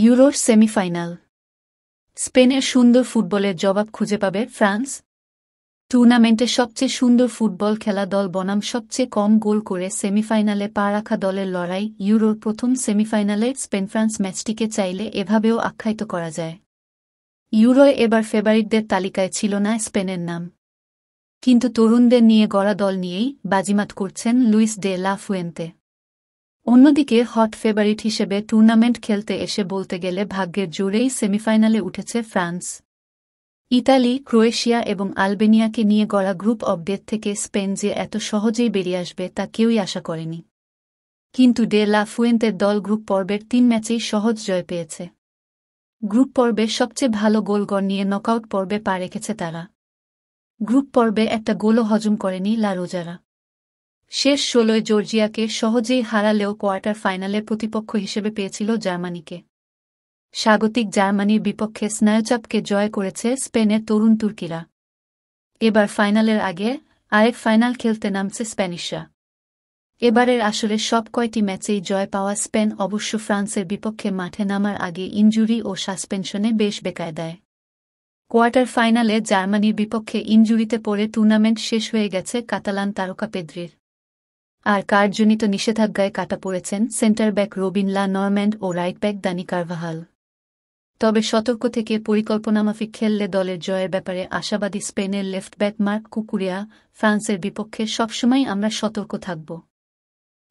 ইউরোর semifinal. স্পেনের সুন্দর ফুটবলের জবাব খুঁজে পাবে ফ্রান্স। টুর্নামেন্টে সবচেয়ে সুন্দর ফুটবল খেলা দল বনাম সবচেয়ে কম গোল করে সেমিফাইনালে পা রাখা দলের লড়াই। ইউরোর প্রথম সেমিফাইনালে স্পেন ফ্রান্স ম্যাচটিকে চাইলে এভাবেও আখ্যায়িত করা যায়। ইউরোয় এবার ফেভারিটদের তালিকায় ছিল না স্পেনের নাম, কিন্তু তরুণদের নিয়ে গড়া দল নিয়েই বাজিমাত করছেন লুইস ডে লা ফুয়েন্তে। অন্যদিকে হট ফেভারিট হিসেবে টুর্নামেন্ট খেলতে এসে বলতে গেলে ভাগ্যের জোরেই সেমিফাইনালে উঠেছে ফ্রান্স। ইতালি, ক্রোয়েশিয়া এবং আলবেনিয়াকে নিয়ে গড়া গ্রুপ অব ডেথ থেকে স্পেন যে এত সহজেই বেরিয়ে আসবে তা কেউই আশা করেনি। কিন্তু ডে লা ফুয়েন্তের দল গ্রুপ পর্বের ৩ ম্যাচেই সহজ জয় পেয়েছে। গ্রুপ পর্বে সবচেয়ে ভালো গোল গড় নিয়ে নকআউট পর্বে পা রেখেছে তারা। গ্রুপ পর্বে একটা গোলও হজম করেনি লা রোজারা। শেষ ১৬য় জর্জিয়াকে সহজেই হারালেও কোয়ার্টার ফাইনালের প্রতিপক্ষ হিসেবে পেয়েছিল জার্মানিকে। স্বাগতিক জার্মানির বিপক্ষে স্নায়ুচাপকে জয় করেছে স্পেনের তরুণ তুর্কিরা। এবার ফাইনালের আগে আরেক ফাইনাল খেলতে নামছে স্প্যানিশরা। এবারের আসলে সব কয়টি ম্যাচেই জয় পাওয়া স্পেন অবশ্য ফ্রান্সের বিপক্ষে মাঠে নামার আগে ইনজুরি ও সাসপেনশনে বেশ বেকায়দায়। কোয়ার্টার ফাইনালে জার্মানির বিপক্ষে ইনজুরিতে পড়ে টুর্নামেন্ট শেষ হয়ে গেছে কাতালান তারকা পেদ্রির। আর কার্যজনিত নিষেধাজ্ঞায় কাটা পড়েছেন সেন্টার ব্যাক রবিন লা নরম্যান্ড ও রাইট ব্যাক দানি কারভাহাল। তবে সতর্ক থেকে পরিকল্পনামাফিক খেললে দলের জয়ের ব্যাপারে আশাবাদী স্পেনের লেফট ব্যাক মার্ক কুকুরিয়া। ফ্রান্সের বিপক্ষে সবসময় আমরা সতর্ক থাকব।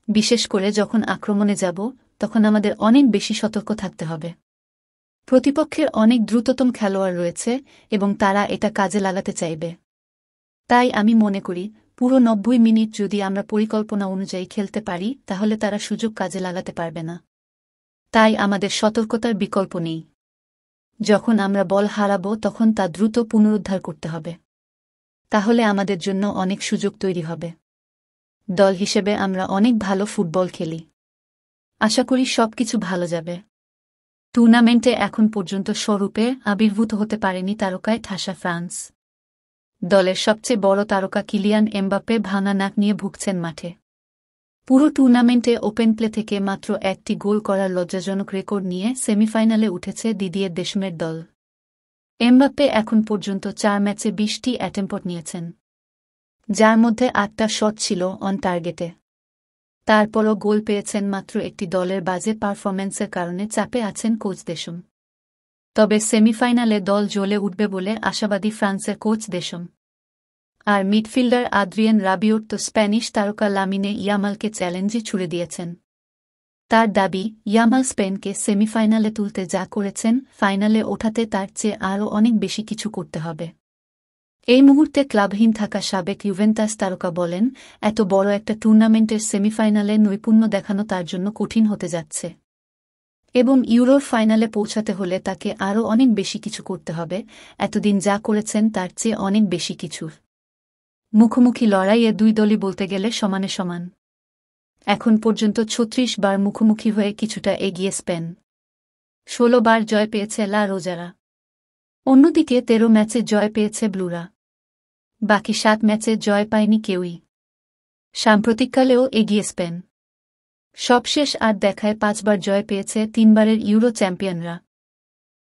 বিশেষ করে যখন আক্রমণে যাব তখন আমাদের অনেক বেশি সতর্ক থাকতে হবে। প্রতিপক্ষের অনেক দ্রুততম খেলোয়াড় রয়েছে এবং তারা এটা কাজে লাগাতে চাইবে। তাই আমি মনে করি পুরো ৯০ মিনিট যদি আমরা পরিকল্পনা অনুযায়ী খেলতে পারি তাহলে তারা সুযোগ কাজে লাগাতে পারবে না। তাই আমাদের সতর্কতার বিকল্প নেই। যখন আমরা বল হারাব তখন তা দ্রুত পুনরুদ্ধার করতে হবে। তাহলে আমাদের জন্য অনেক সুযোগ তৈরি হবে। দল হিসেবে আমরা অনেক ভালো ফুটবল খেলি। আশা করি সবকিছু ভালো যাবে। টুর্নামেন্টে এখন পর্যন্ত স্বরূপে আবির্ভূত হতে পারেনি তারকায় ঠাসা ফ্রান্স। দলের সবচেয়ে বড় তারকা কিলিয়ান এমবাপ্পে ভাঙা নাক নিয়ে ভুগছেন মাঠে। পুরো টুর্নামেন্টে ওপেন প্লে থেকে মাত্র একটি গোল করার লজ্জাজনক রেকর্ড নিয়ে সেমিফাইনালে উঠেছে দিদিয়ের দেশমের দল। এমবাপ্পে এখন পর্যন্ত ৪ ম্যাচে ২০টি অ্যাটেম্পট নিয়েছেন, যার মধ্যে ৮টা শট ছিল অন টার্গেটে। তারপরও গোল পেয়েছেন মাত্র একটি। দলের বাজে পারফরম্যান্সের কারণে চাপে আছেন কোচ দেশম। তবে সেমিফাইনালে দল জ্বলে উঠবে বলে আশাবাদী ফ্রান্সের কোচ দেশম। আর মিডফিল্ডার আদ্রিয়েন রাবিওট তো স্প্যানিশ তারকা লামিনে ইয়ামালকে চ্যালেঞ্জে ছুড়ে দিয়েছেন। তার দাবি, ইয়ামাল স্পেনকে সেমিফাইনালে তুলতে যা করেছেন ফাইনালে ওঠাতে তার চেয়ে আরও অনেক বেশি কিছু করতে হবে। এই মুহূর্তে ক্লাবহীন থাকা সাবেক ইউভেন্টাস তারকা বলেন, এত বড় একটা টুর্নামেন্টের সেমিফাইনালে নৈপুণ্য দেখানো তার জন্য কঠিন হতে যাচ্ছে এবং ইউরোর ফাইনালে পৌঁছাতে হলে তাকে আরও অনেক বেশি কিছু করতে হবে। এতদিন যা করেছেন তার চেয়ে অনেক বেশি কিছুর। মুখোমুখি লড়াইয়ে দুই দলই বলতে গেলে সমানে সমান। এখন পর্যন্ত ৩৬ বার মুখোমুখি হয়ে কিছুটা এগিয়ে স্পেন। ১৬ বার জয় পেয়েছে লা রোজারা। অন্যদিকে ১৩ ম্যাচে জয় পেয়েছে ব্লুরা। বাকি ৭ ম্যাচে জয় পায়নি কেউই। সাম্প্রতিককালেও এগিয়ে স্পেন। সবশেষ আর দেখায় ৫ বার জয় পেয়েছে ৩ বারের ইউরো চ্যাম্পিয়নরা।